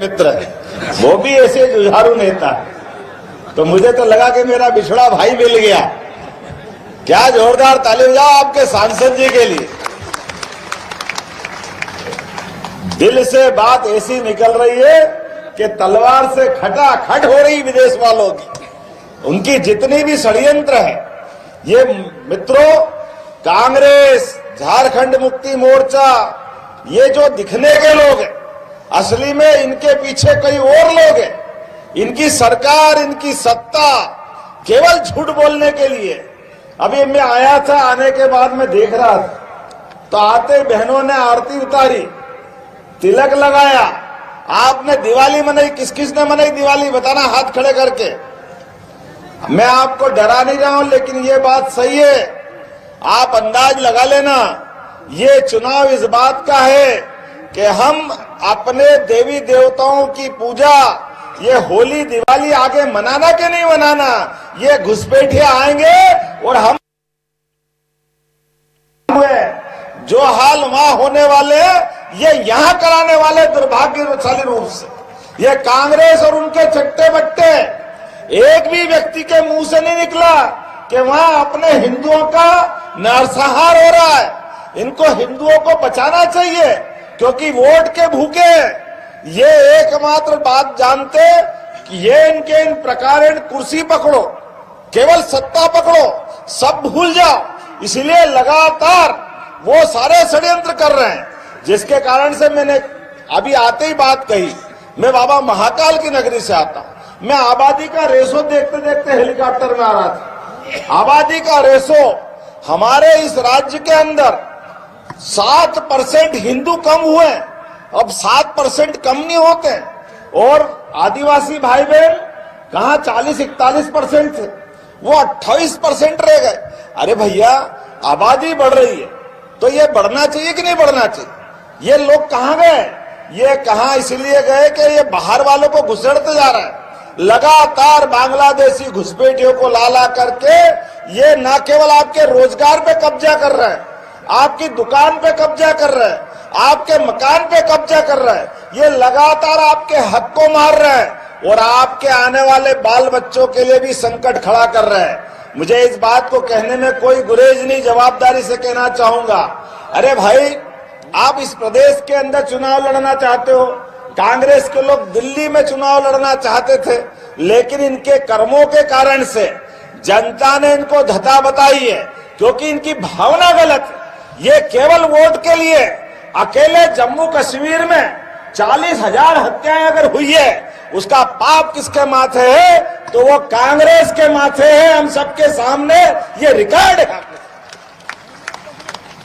मित्र है, वो भी ऐसे जुझारू नेता है। तो मुझे तो लगा कि मेरा बिछड़ा भाई मिल गया। क्या जोरदार ताली बजाओ आपके सांसद जी के लिए। दिल से बात ऐसी निकल रही है कि तलवार से खटाखट हो रही विदेश वालों की। उनकी जितनी भी षड्यंत्र है, ये मित्रों, कांग्रेस, झारखंड मुक्ति मोर्चा, ये जो दिखने के लोग हैं, असली में इनके पीछे कई और लोग हैं। इनकी सरकार, इनकी सत्ता केवल झूठ बोलने के लिए। अभी मैं आया था, आने के बाद मैं देख रहा था तो आते बहनों ने आरती उतारी, तिलक लगाया। आपने दिवाली मनाई, किस किस ने मनाई दिवाली बताना हाथ खड़े करके। मैं आपको डरा नहीं रहा हूं, लेकिन ये बात सही है। आप अंदाज लगा लेना, ये चुनाव इस बात का है कि हम अपने देवी देवताओं की पूजा, ये होली दिवाली आगे मनाना कि नहीं मनाना, ये घुसपैठिए आएंगे और हम जो हाल वहां होने वाले ये यहां कराने वाले दुर्भाग्यशाली रूप से। ये कांग्रेस और उनके चट्टे बट्टे, एक भी व्यक्ति के मुंह से नहीं निकला कि वहां अपने हिंदुओं का नरसंहार हो रहा है। इनको हिंदुओं को बचाना चाहिए, क्योंकि वोट के भूखे ये एकमात्र बात जानते कि ये इनके इन प्रकार कुर्सी पकड़ो, केवल सत्ता पकड़ो, सब भूल जाओ। इसलिए लगातार वो सारे षड्यंत्र कर रहे हैं, जिसके कारण से मैंने अभी आते ही बात कही। मैं बाबा महाकाल की नगरी से आता हूं। मैं आबादी का रेशो देखते देखते हेलीकॉप्टर में आ रहा था। आबादी का रेशो हमारे इस राज्य के अंदर 7% हिंदू कम हुए, अब 7% कम नहीं होते। और आदिवासी भाई बहन कहां 40-41% थे, वो 28% रह गए। अरे भैया, आबादी बढ़ रही है तो ये बढ़ना चाहिए कि नहीं बढ़ना चाहिए? ये लोग कहां गए? ये कहां इसलिए गए कि ये बाहर वालों को घुसेड़ते जा रहे हैं। लगातार बांग्लादेशी घुसपैठियों को ला करके ये न केवल आपके रोजगार पे कब्जा कर रहे हैं, आपकी दुकान पे कब्जा कर रहे हैं, आपके मकान पे कब्जा कर रहे हैं, ये लगातार आपके हक को मार रहे हैं और आपके आने वाले बाल बच्चों के लिए भी संकट खड़ा कर रहे हैं। मुझे इस बात को कहने में कोई गुरेज नहीं, जवाबदारी से कहना चाहूंगा। अरे भाई, आप इस प्रदेश के अंदर चुनाव लड़ना चाहते हो, कांग्रेस के लोग दिल्ली में चुनाव लड़ना चाहते थे, लेकिन इनके कर्मों के कारण से जनता ने इनको धता बताई है, क्योंकि इनकी भावना गलत है। ये केवल वोट के लिए अकेले जम्मू कश्मीर में 40,000 हत्याएं अगर हुई है, उसका पाप किसके माथे है? तो वो कांग्रेस के माथे है। हम सबके सामने ये रिकॉर्ड है।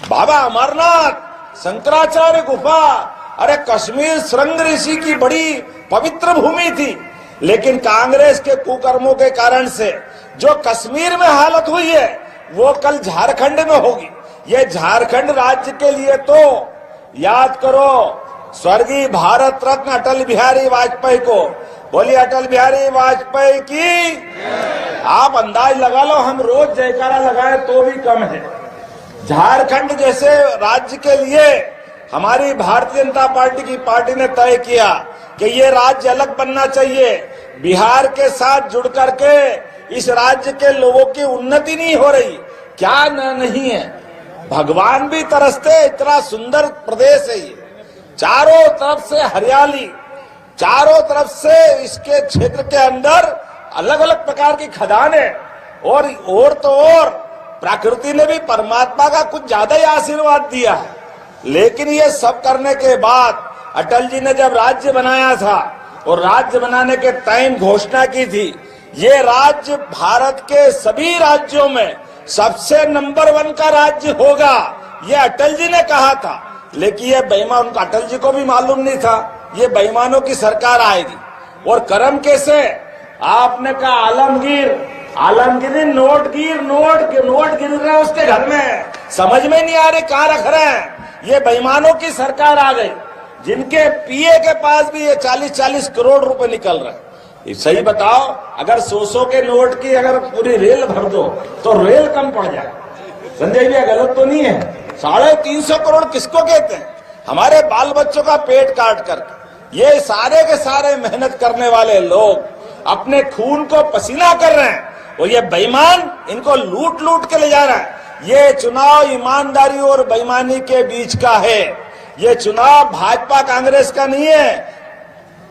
बाबा अमरनाथ, शंकराचार्य गुफा, अरे कश्मीर श्रृंग ऋषि की बड़ी पवित्र भूमि थी, लेकिन कांग्रेस के कुकर्मों के कारण से जो कश्मीर में हालत हुई है, वो कल झारखंड में होगी। ये झारखंड राज्य के लिए तो याद करो स्वर्गीय भारत रत्न अटल बिहारी वाजपेयी को। बोलिए अटल बिहारी वाजपेयी की। आप अंदाज लगा लो, हम रोज जयकारा लगाए तो भी कम है। झारखंड जैसे राज्य के लिए हमारी भारतीय जनता पार्टी की पार्टी ने तय किया कि ये राज्य अलग बनना चाहिए। बिहार के साथ जुड़ करके इस राज्य के लोगों की उन्नति नहीं हो रही। क्या नहीं है, भगवान भी तरसते, इतना सुंदर प्रदेश है ये। चारों तरफ से हरियाली, चारों तरफ से इसके क्षेत्र के अंदर अलग अलग प्रकार की खदानें, और तो और प्रकृति ने भी परमात्मा का कुछ ज्यादा ही आशीर्वाद दिया है। लेकिन ये सब करने के बाद अटल जी ने जब राज्य बनाया था और राज्य बनाने के टाइम घोषणा की थी, ये राज्य भारत के सभी राज्यों में सबसे नंबर 1 का राज्य होगा, ये अटल जी ने कहा था। लेकिन ये बेईमान, उनको अटल जी को भी मालूम नहीं था ये बेईमानों की सरकार आएगी। और कर्म कैसे? आपने कहा आलमगीर नोट गिर रहे हैं उसके घर में, समझ में नहीं आ रहे कहां रख रहे हैं। ये बेईमानों की सरकार आ गई, जिनके पीए के पास भी ये 40-40 करोड़ रुपए निकल रहे हैं। सही बताओ, अगर 100 के नोट की अगर पूरी रेल भर दो तो रेल कम पड़ जाए। संजय भैया गलत तो नहीं है? 350 करोड़ किसको कहते हैं? हमारे बाल बच्चों का पेट काट करके। ये सारे के सारे मेहनत करने वाले लोग अपने खून को पसीना कर रहे हैं और ये बेईमान इनको लूट लूट के ले जा रहा है। ये चुनाव ईमानदारी और बेईमानी के बीच का है। ये चुनाव भाजपा कांग्रेस का नहीं है।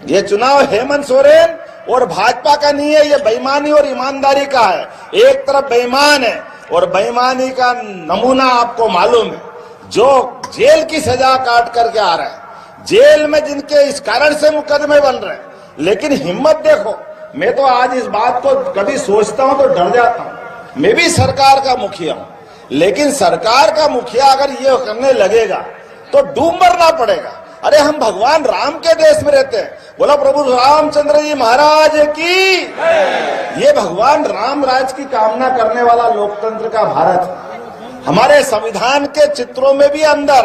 ये चुनाव हेमंत सोरेन और भाजपा का नहीं है। ये बेईमानी और ईमानदारी का है। एक तरफ बेईमान है और बेईमानी का नमूना आपको मालूम है, जो जेल की सजा काट करके आ रहे हैं, जेल में जिनके इस कारण से मुकदमे बन रहे हैं। लेकिन हिम्मत देखो, मैं तो आज इस बात को कभी सोचता हूं तो डर जाता हूं। मैं भी सरकार का मुखिया हूं, लेकिन सरकार का मुखिया अगर ये करने लगेगा तो डूब मरना पड़ेगा। अरे हम भगवान राम के देश में रहते हैं। बोला प्रभु रामचंद्र जी महाराज की। ये भगवान राम राज की कामना करने वाला लोकतंत्र का भारत है। हमारे संविधान के चित्रों में भी अंदर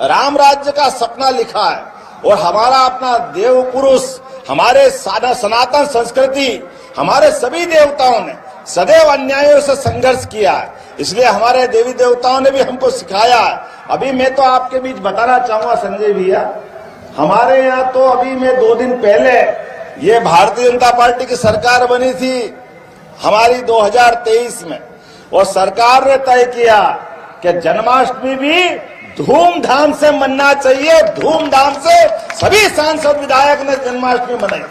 राम राज्य का सपना लिखा है और हमारा अपना देव पुरुष, हमारे सनातन संस्कृति, हमारे सभी देवताओं ने सदैव अन्यायों से संघर्ष किया है। इसलिए हमारे देवी देवताओं ने भी हमको सिखाया है। अभी मैं तो आपके बीच बताना चाहूंगा संजय भैया, हमारे यहाँ तो अभी मैं 2 दिन पहले ये भारतीय जनता पार्टी की सरकार बनी थी हमारी 2023 में, और सरकार ने तय किया कि जन्माष्टमी भी धूमधाम से मनना चाहिए। धूमधाम से सभी सांसद विधायक ने जन्माष्टमी मनाई,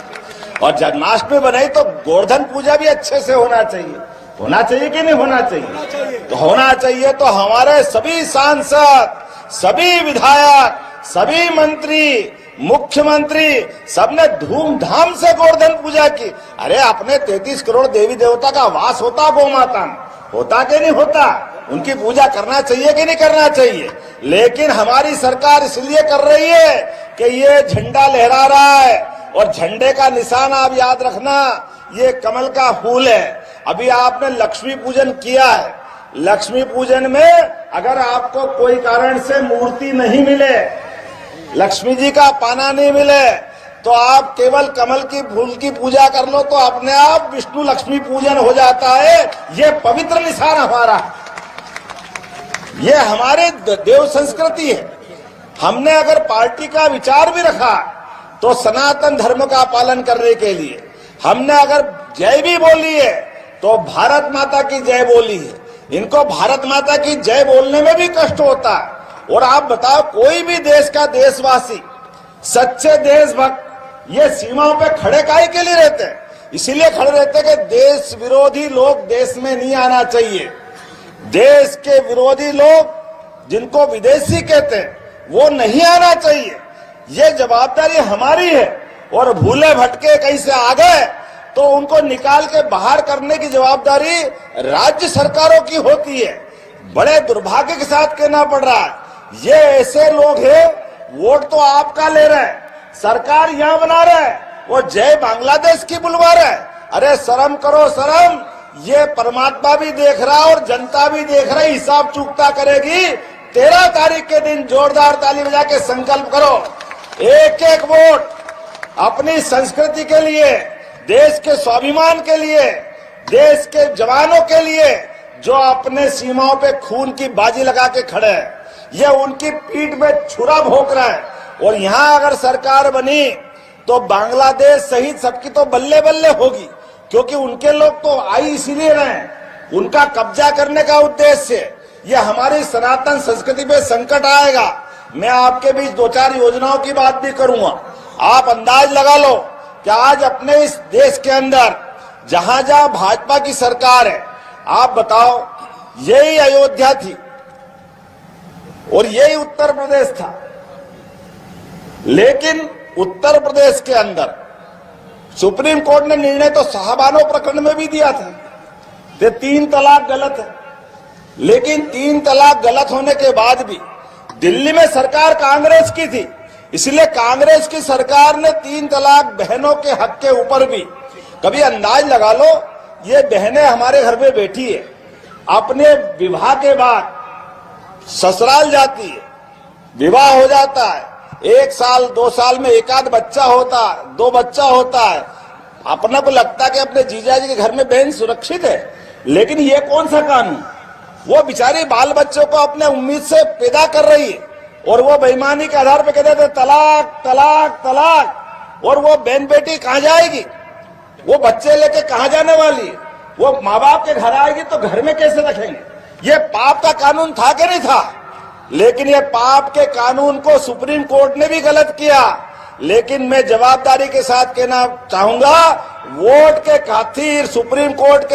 और जन्माष्टमी बनाई तो गोवर्धन पूजा भी अच्छे से होना चाहिए। होना चाहिए कि नहीं होना चाहिए? तो होना चाहिए। तो हमारे सभी सांसद, सभी विधायक, सभी मंत्री, मुख्यमंत्री सबने धूमधाम से गोवर्धन पूजा की। अरे अपने 33 करोड़ देवी देवता का वास होता गौ माता में, होता कि नहीं होता? उनकी पूजा करना चाहिए कि नहीं करना चाहिए? लेकिन हमारी सरकार इसलिए कर रही है कि ये झंडा लहरा रहा है, और झंडे का निशान आप याद रखना, ये कमल का फूल है। अभी आपने लक्ष्मी पूजन किया है। लक्ष्मी पूजन में अगर आपको कोई कारण से मूर्ति नहीं मिले, लक्ष्मी जी का पाना नहीं मिले, तो आप केवल कमल की फूल की पूजा कर लो तो अपने आप विष्णु लक्ष्मी पूजन हो जाता है। ये पवित्र निशान हमारा, ये हमारे देव संस्कृति है। हमने अगर पार्टी का विचार भी रखा तो सनातन धर्म का पालन करने के लिए हमने अगर जय भी बोली है तो भारत माता की जय बोली है। इनको भारत माता की जय बोलने में भी कष्ट होता है। और आप बताओ, कोई भी देश का देशवासी, सच्चे देशभक्त ये सीमाओं पे खड़े काहे के लिए रहते हैं? इसीलिए खड़े रहते हैं कि देश विरोधी लोग देश में नहीं आना चाहिए। देश के विरोधी लोग जिनको विदेशी कहते हैं वो नहीं आना चाहिए। ये जवाबदारी हमारी है। और भूले भटके कहीं से आ गए तो उनको निकाल के बाहर करने की जवाबदारी राज्य सरकारों की होती है। बड़े दुर्भाग्य के साथ कहना पड़ रहा है, ये ऐसे लोग हैं, वोट तो आपका ले रहे हैं, सरकार यहां बना रहे हैं, वो जय बांग्लादेश की बुलवा रहे हैं। अरे शर्म करो शर्म। ये परमात्मा भी देख रहा है और जनता भी देख रही, हिसाब चूकता करेगी। 13 तारीख के दिन जोरदार ताली बजा के संकल्प करो, एक एक वोट अपनी संस्कृति के लिए, देश के स्वाभिमान के लिए, देश के जवानों के लिए जो अपने सीमाओं पे खून की बाजी लगा के खड़े हैं। ये उनकी पीठ में छुरा भोंक रहा है। और यहां अगर सरकार बनी तो बांग्लादेश सहित सबकी तो बल्ले बल्ले होगी, क्योंकि उनके लोग तो आई इसीलिए रहे, उनका कब्जा करने का उद्देश्य। ये हमारी सनातन संस्कृति पे संकट आएगा। मैं आपके बीच 2-4 योजनाओं की बात भी करूंगा। आप अंदाज लगा लो कि आज अपने इस देश के अंदर जहां जहां भाजपा की सरकार है, आप बताओ, यही अयोध्या थी और यही उत्तर प्रदेश था। लेकिन उत्तर प्रदेश के अंदर सुप्रीम कोर्ट ने निर्णय तो साहबानो प्रकरण में भी दिया था कि 3 तलाक गलत है। लेकिन 3 तलाक गलत होने के बाद भी दिल्ली में सरकार कांग्रेस की थी, इसलिए कांग्रेस की सरकार ने 3 तलाक बहनों के हक के ऊपर भी, कभी अंदाज लगा लो, ये बहनें हमारे घर में बैठी है, अपने विवाह के बाद ससुराल जाती है, विवाह हो जाता है, 1 साल 2 साल में एक आध बच्चा होता है, 2 बच्चा होता है, अपने को लगता है कि अपने जीजा जी के घर में बहन सुरक्षित है। लेकिन ये कौन सा कानून? वो बेचारी बाल बच्चों को अपने उम्मीद से पैदा कर रही है और वो बेईमानी के आधार पर कहते थे तलाक तलाक तलाक। और वो बहन बेटी कहां जाएगी, वो बच्चे लेके कहां जाने वाली है, वो माँ बाप के घर आएगी तो घर में कैसे रखेंगे। ये पाप का कानून था कि नहीं था, लेकिन ये पाप के कानून को सुप्रीम कोर्ट ने भी गलत किया। लेकिन मैं जवाबदारी के साथ कहना चाहूंगा, वोट के खातिर सुप्रीम कोर्ट के